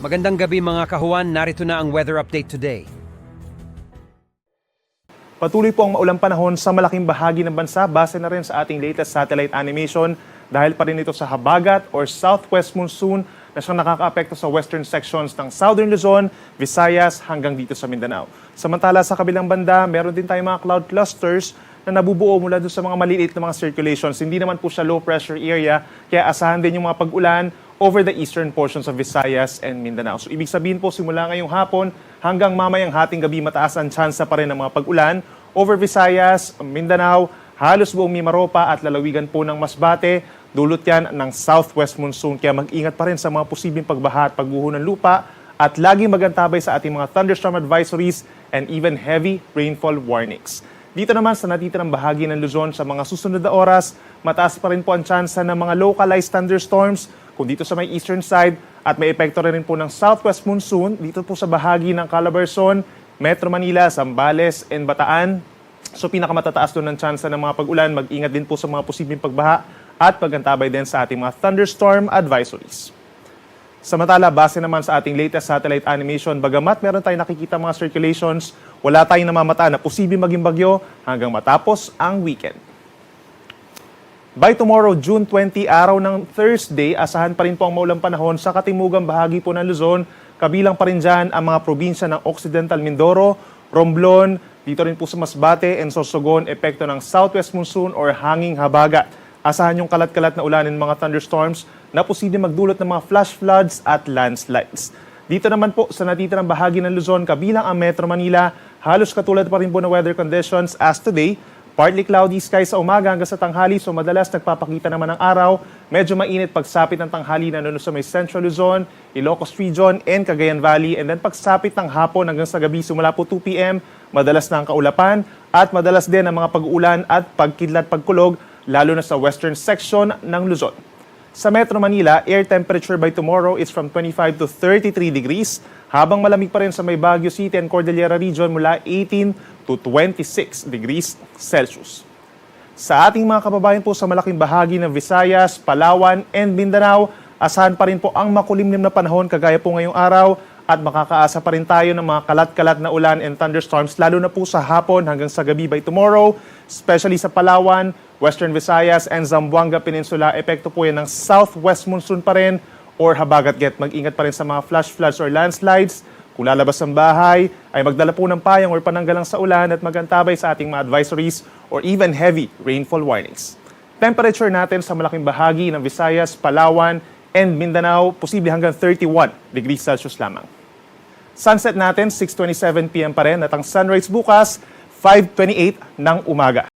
Magandang gabi mga kahuan, narito na ang weather update today. Patuloy po ang maulang panahon sa malaking bahagi ng bansa base na rin sa ating latest satellite animation dahil pa rin ito sa habagat or southwest monsoon na siyang nakakaapekto sa western sections ng Southern Luzon, Visayas hanggang dito sa Mindanao. Samantala sa kabilang banda, meron din tayong mga cloud clusters na nabubuo mula doon sa mga maliliit na mga circulations. Hindi naman po siya low pressure area, kaya asahan din yung mga pag-ulan over the eastern portions of Visayas and Mindanao. So ibig sabihin po simula ngayong hapon hanggang mamayang hating gabi mataas ang tsansa pa rin ng mga pag-ulan over Visayas, Mindanao, halos buong Mimaropa at lalawigan po ng Masbate. Dulot yan ng southwest monsoon kaya mag-ingat pa rin sa mga posibleng pagbaha at pagguho ng lupa at laging magantabay sa ating mga thunderstorm advisories and even heavy rainfall warnings. Dito naman sa natitirang bahagi ng Luzon sa mga susunod na oras, mataas pa rin po ang tsansa ng mga localized thunderstorms kung dito sa may eastern side at may epekto rin po ng southwest monsoon dito po sa bahagi ng Calabarzon, Metro Manila, Zambales, and Bataan. So pinakamatataas doon ng tsansa ng mga pag-ulan, mag-ingat din po sa mga posibleng pagbaha at pagantabay din sa ating mga thunderstorm advisories. Samantala, base naman sa ating latest satellite animation, bagamat meron tayong nakikita mga circulations, wala tayong namamata na posibleng maging bagyo hanggang matapos ang weekend. By tomorrow, June 20, araw ng Thursday, asahan pa rin po ang maulang panahon sa katimugang bahagi po ng Luzon. Kabilang pa rin dyan ang mga probinsya ng Occidental Mindoro, Romblon, dito rin po sa Masbate and Sorsogon, epekto ng southwest monsoon or hanging habagat. Asahan yung kalat-kalat na ulanin mga thunderstorms na posibleng magdulot ng mga flash floods at landslides. Dito naman po sa natitirang bahagi ng Luzon, kabilang ang Metro Manila, halos katulad pa rin po ng weather conditions as today. Partly cloudy sky sa umaga hanggang sa tanghali, so madalas nagpapakita naman ng araw. Medyo mainit pagsapit ng tanghali na sa may Central Luzon, Ilocos Region, and Cagayan Valley. And then pagsapit ng hapon hanggang sa gabi, simula po 2 p.m., madalas na ang kaulapan at madalas din ang mga pag-uulan at pagkidlat pagkulog, lalo na sa western section ng Luzon. Sa Metro Manila, air temperature by tomorrow is from 25 to 33 degrees, habang malamig pa rin sa may Baguio City and Cordillera Region mula 18 to 26 degrees Celsius. Sa ating mga kababayan po sa malaking bahagi ng Visayas, Palawan, and Mindanao, asahan pa rin po ang makulimlim na panahon kagaya po ngayong araw at makakaasa pa rin tayo ng mga kalat-kalat na ulan and thunderstorms lalo na po sa hapon hanggang sa gabi by tomorrow, especially sa Palawan, Western Visayas, and Zamboanga Peninsula. Epekto po yan ng southwest monsoon pa rin or habagat-get. Mag-ingat pa rin sa mga flash floods or landslides. Kung lalabas ng bahay, ay magdala po ng payong or pananggalang sa ulan at magantabay sa ating mga advisories or even heavy rainfall warnings. Temperature natin sa malaking bahagi ng Visayas, Palawan, and Mindanao, posible hanggang 31 degrees Celsius lamang. Sunset natin, 6:27 p.m. pa rin at ang sunrise bukas, 5:28 ng umaga.